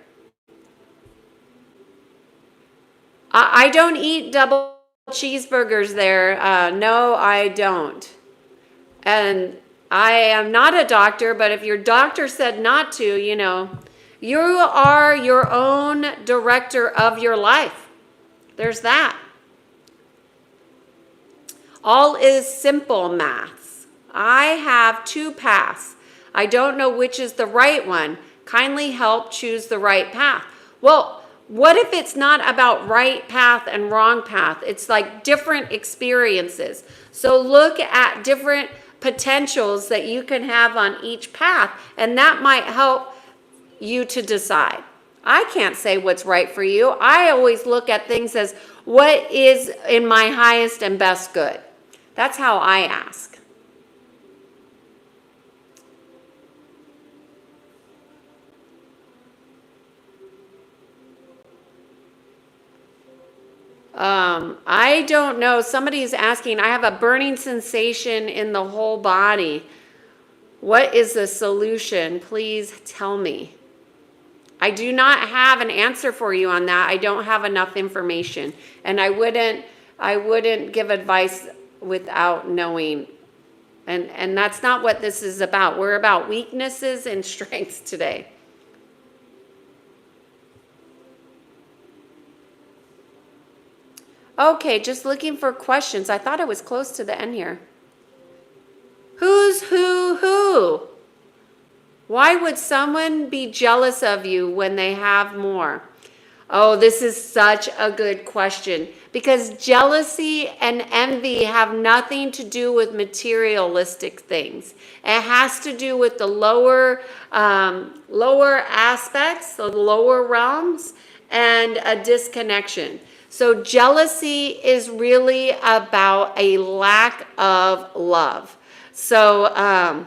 I don't eat double cheeseburgers there. No, I don't. And I am not a doctor, but if your doctor said not to, you are your own director of your life. There's that. All is simple maths. I have 2 paths. I don't know which is the right one. Kindly help choose the right path. Well, what if it's not about right path and wrong path? It's like different experiences. So look at different potentials that you can have on each path, and that might help you to decide. I can't say what's right for you. I always look at things as what is in my highest and best good. That's how I ask. I don't know. Somebody is asking, I have a burning sensation in the whole body. What is the solution? Please tell me. I do not have an answer for you on that. I don't have enough information. And I wouldn't give advice without knowing. And that's not what this is about. We're about weaknesses and strengths today. Okay, just looking for questions. I thought I was close to the end here. Who's who? Why would someone be jealous of you when they have more? Oh, this is such a good question, because jealousy and envy have nothing to do with materialistic things. It has to do with the lower aspects, the lower realms, and a disconnection. So jealousy is really about a lack of love. So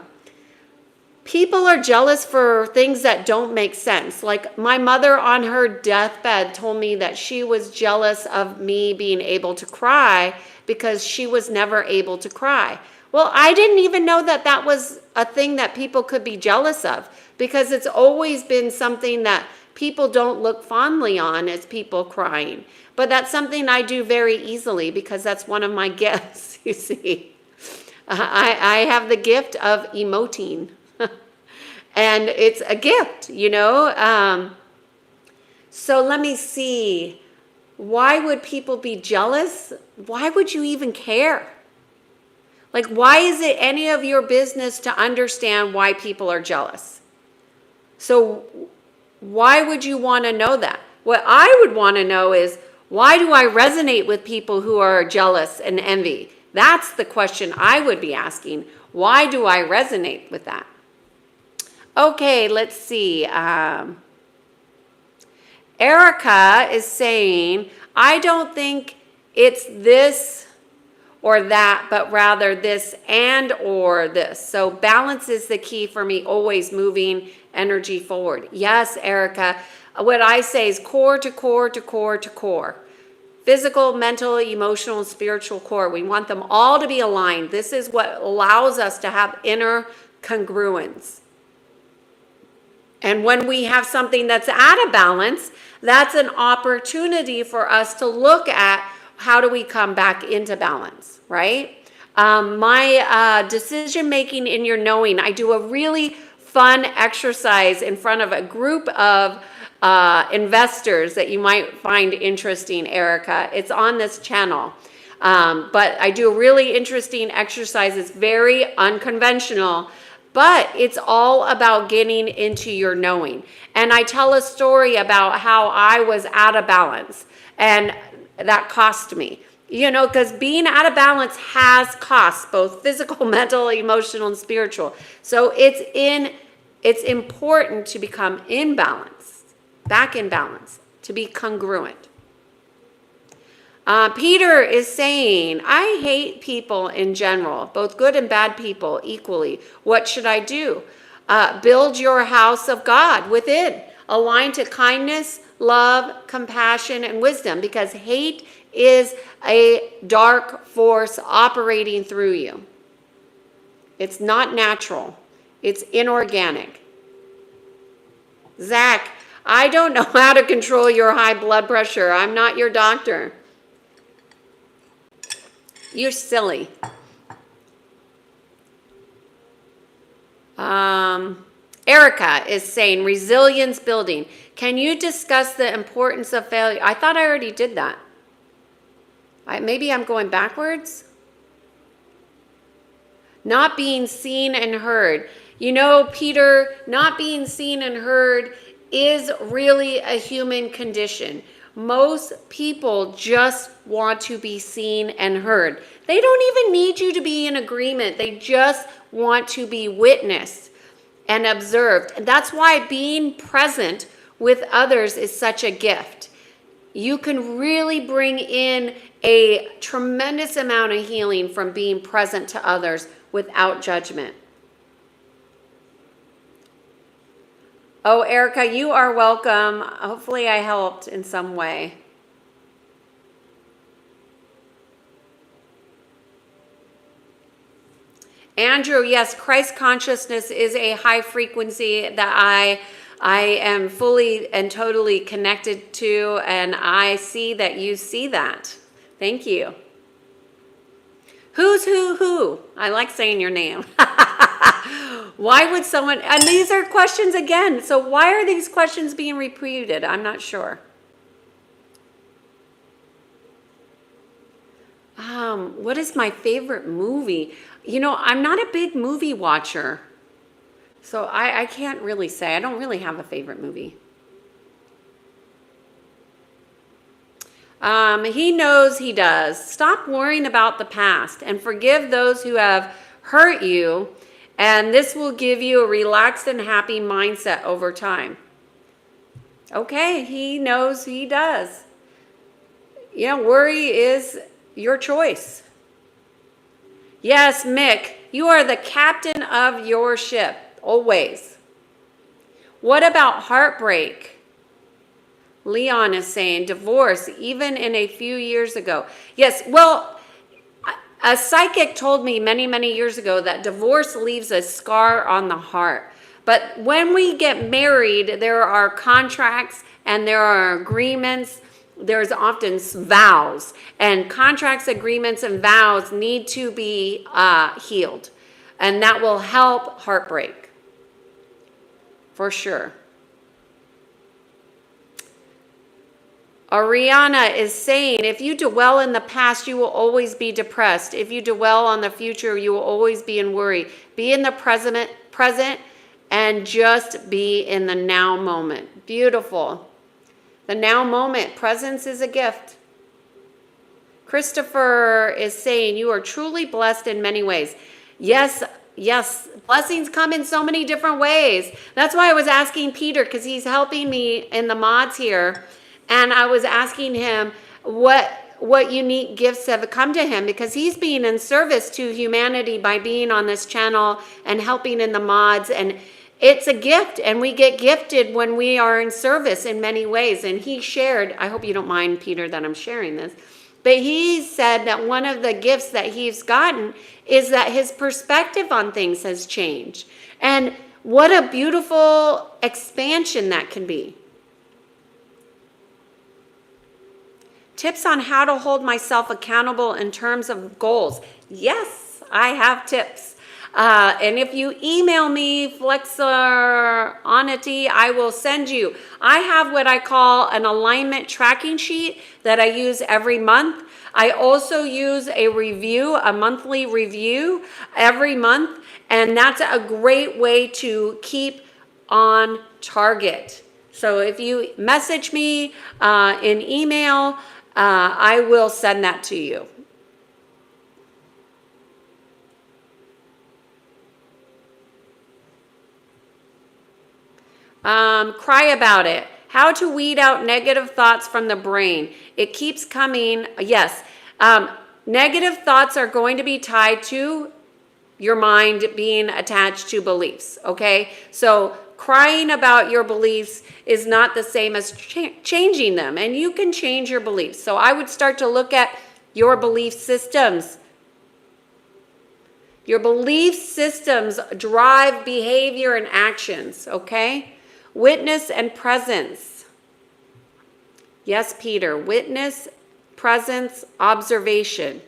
people are jealous for things that don't make sense. Like my mother on her deathbed told me that she was jealous of me being able to cry because she was never able to cry. Well, I didn't even know that that was a thing that people could be jealous of, because it's always been something that people don't look fondly on as people crying. But that's something I do very easily, because that's one of my gifts, you see. I have the gift of emoting. And it's a gift, So let me see. Why would people be jealous? Why would you even care? Like, why is it any of your business to understand why people are jealous? So why would you want to know that? What I would want to know is, why do I resonate with people who are jealous and envy? That's the question I would be asking. Why do I resonate with that? Okay, let's see. Erica is saying, I don't think it's this or that, but rather this and or this. So balance is the key for me, always moving energy forward. Yes, Erica. What I say is core to core to core to core. physical, mental, emotional, and spiritual core. We want them all to be aligned. This is what allows us to have inner congruence. And when we have something that's out of balance, that's an opportunity for us to look at how do we come back into balance, right? My decision making in your knowing, I do a really fun exercise in front of a group of investors that you might find interesting, Erica. It's on this channel. But I do a really interesting exercise. It's very unconventional, but it's all about getting into your knowing. And I tell a story about how I was out of balance and that cost me. You know, because being out of balance has costs, both physical, mental, emotional, and spiritual. So it's important to become in balance, back in balance, to be congruent. Peter is saying, I hate people in general, both good and bad people equally. What should I do? Build your house of God within, aligned to kindness, love, compassion, and wisdom, because hate is a dark force operating through you. It's not natural. It's inorganic. Zach, I don't know how to control your high blood pressure. I'm not your doctor. You're silly. Erica is saying resilience building. Can you discuss the importance of failure? I thought I already did that. Maybe I'm going backwards. Not being seen and heard. You know, Peter, not being seen and heard is really a human condition. Most people just want to be seen and heard. They don't even need you to be in agreement. They just want to be witnessed and observed. And that's why being present with others is such a gift. You can really bring in a tremendous amount of healing from being present to others without judgment. Oh, Erica, you are welcome. Hopefully I helped in some way. Andrew, yes, Christ consciousness is a high frequency that I am fully and totally connected to, and I see that you see that. Thank you. Who's who? I like saying your name. Why would someone, and these are questions again, so why are these questions being repeated? I'm not sure. What is my favorite movie? You know, I'm not a big movie watcher, so I can't really say. I don't really have a favorite movie. He knows he does. Stop worrying about the past and forgive those who have hurt you, and this will give you a relaxed and happy mindset over time. Okay, he knows he does. You know, worry is your choice. Yes, Mick, you are the captain of your ship, always. What about heartbreak? Leon is saying divorce, even in a few years ago. Yes, well, a psychic told me many, many years ago that divorce leaves a scar on the heart. But when we get married, there are contracts and there are agreements. There's often vows, and contracts, agreements, and vows need to be healed. And that will help heartbreak, for sure. Ariana is saying, if you dwell in the past, you will always be depressed. If you dwell on the future, you will always be in worry. Be in the present, and just be in the now moment. Beautiful. The now moment. Presence is a gift. Christopher is saying, you are truly blessed in many ways. Yes, yes. Blessings come in so many different ways. That's why I was asking Peter, because he's helping me in the mods here. And I was asking him what unique gifts have come to him, because he's being in service to humanity by being on this channel and helping in the mods. And it's a gift, and we get gifted when we are in service in many ways. And he shared, I hope you don't mind, Peter, that I'm sharing this, but he said that one of the gifts that he's gotten is that his perspective on things has changed. And what a beautiful expansion that can be. Tips on how to hold myself accountable in terms of goals. Yes, I have tips. And if you email me, Flexonity, I will send you. I have what I call an alignment tracking sheet that I use every month. I also use a review, a monthly review every month. And that's a great way to keep on target. So if you message me in email, I will send that to you. Cry about it. How to weed out negative thoughts from the brain. It keeps coming. Yes. Negative thoughts are going to be tied to your mind being attached to beliefs. Okay. So crying about your beliefs is not the same as changing them. And you can change your beliefs. So I would start to look at your belief systems. Your belief systems drive behavior and actions. Okay. Witness and presence. Yes, Peter. Witness, presence, observation.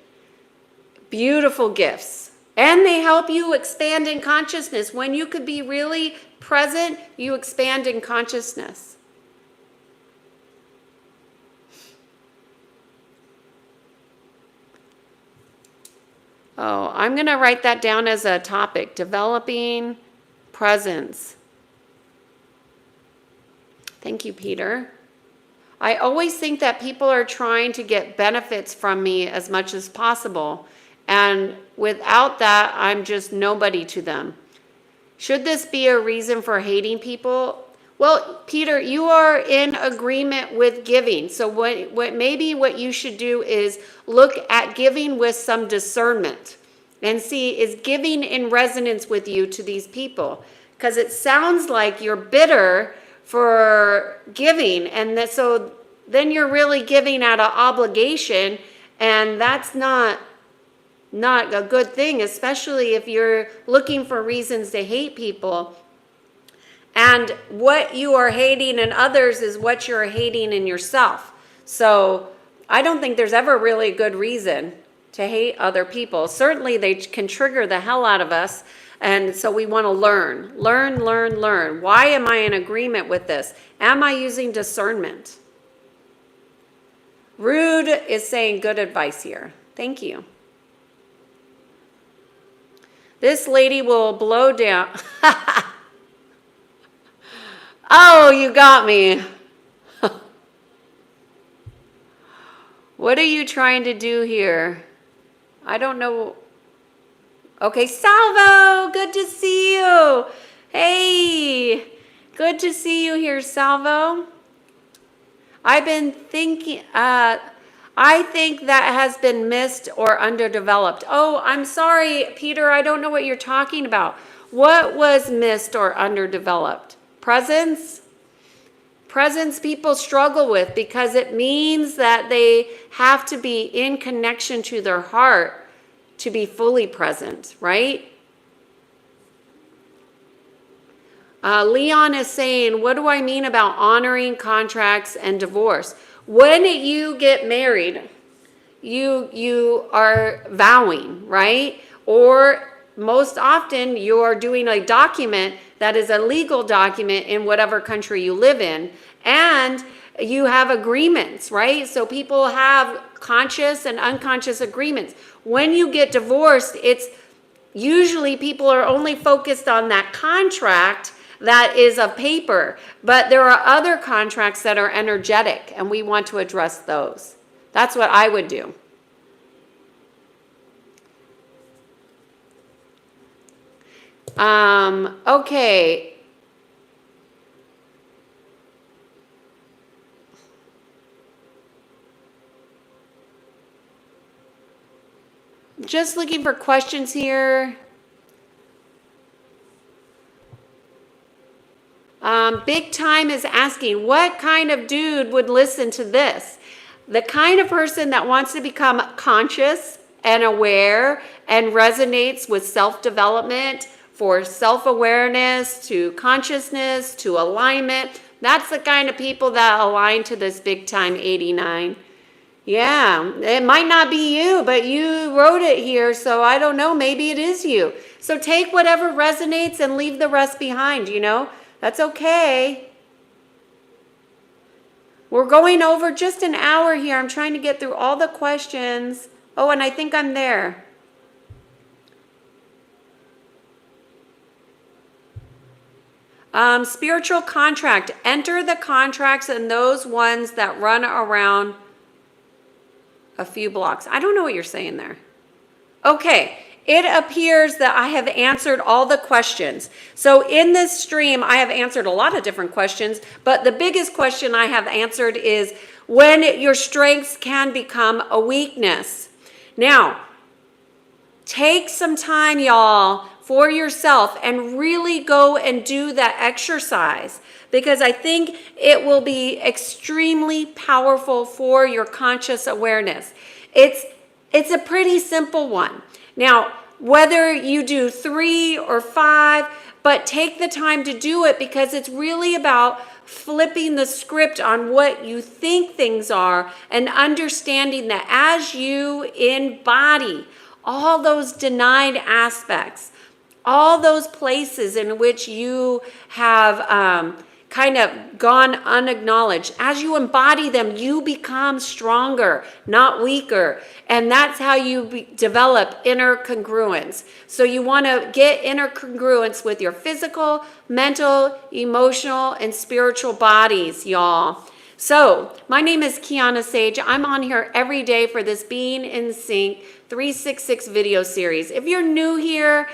Beautiful gifts. And they help you expand in consciousness. When you could be really present, you expand in consciousness. Oh, I'm going to write that down as a topic. Developing presence. Thank you, Peter. I always think that people are trying to get benefits from me as much as possible. And without that, I'm just nobody to them. Should this be a reason for hating people? Well, Peter, you are in agreement with giving. So what you should do is look at giving with some discernment and see, is giving in resonance with you to these people? Because it sounds like you're bitter for giving, and so then you're really giving out of obligation, and that's not a good thing, especially if you're looking for reasons to hate people. And what you are hating in others is what you're hating in yourself. So I don't think there's ever really a good reason to hate other people. Certainly they can trigger the hell out of us. And so we want to learn. Why am I in agreement with this? Am I using discernment? Rude is saying good advice here. Thank you. This lady will blow down. Oh, you got me. What are you trying to do here? I don't know. Okay, Salvo, good to see you. Hey, good to see you here, Salvo. I've been thinking, I think that has been missed or underdeveloped. Oh, I'm sorry, Peter, I don't know what you're talking about. What was missed or underdeveloped? Presence? Presence people struggle with because it means that they have to be in connection to their heart to be fully present, right? Leon is saying, what do I mean about honoring contracts and divorce? When you get married, you are vowing, right? Or most often you are doing a document that is a legal document in whatever country you live in. And you have agreements, right? So people have conscious and unconscious agreements. When you get divorced, it's usually people are only focused on that contract that is of paper, but there are other contracts that are energetic, and we want to address those. That's what I would do. Okay. Just looking for questions here. Big Time is asking, what kind of dude would listen to this? The kind of person that wants to become conscious and aware and resonates with self-development, for self-awareness, to consciousness, to alignment. That's the kind of people that align to this Big Time 89. Yeah, it might not be you, but you wrote it here, so I don't know, maybe it is you. So take whatever resonates and leave the rest behind, you know? That's okay. We're going over just an hour here. I'm trying to get through all the questions. Oh, and I think I'm there. Spiritual contract. Enter the contracts and those ones that run around a few blocks. I don't know what you're saying there. Okay. It appears that I have answered all the questions. So in this stream, I have answered a lot of different questions, but the biggest question I have answered is when your strengths can become a weakness. Now, take some time, y'all, for yourself and really go and do that exercise, because I think it will be extremely powerful for your conscious awareness. It's a pretty simple one. Now, whether you do 3 or 5, but take the time to do it, because it's really about flipping the script on what you think things are and understanding that as you embody all those denied aspects, all those places in which you have kind of gone unacknowledged, as you embody them, you become stronger, not weaker. And that's how you develop inner congruence. So you want to get inner congruence with your physical, mental, emotional, and spiritual bodies, y'all. So my name is Kiana Sage. I'm on here every day for this Being in Sync 366 video series. If you're new here,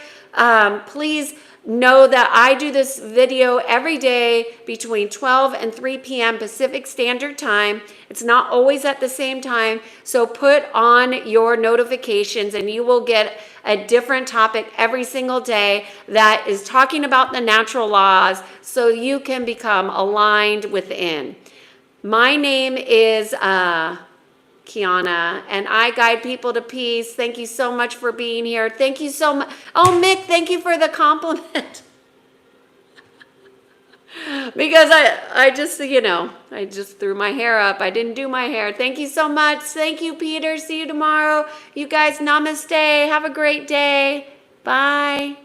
please know that I do this video every day between 12 and 3 p.m. Pacific Standard Time. It's not always at the same time, so put on your notifications and you will get a different topic every single day that is talking about the natural laws so you can become aligned within. My name is Kiana, and I guide people to peace. Thank you so much for being here. Thank you so much. Oh, Mick, thank you for the compliment. Because I just, I just threw my hair up. I didn't do my hair. Thank you so much. Thank you, Peter. See you tomorrow. You guys, namaste. Have a great day. Bye.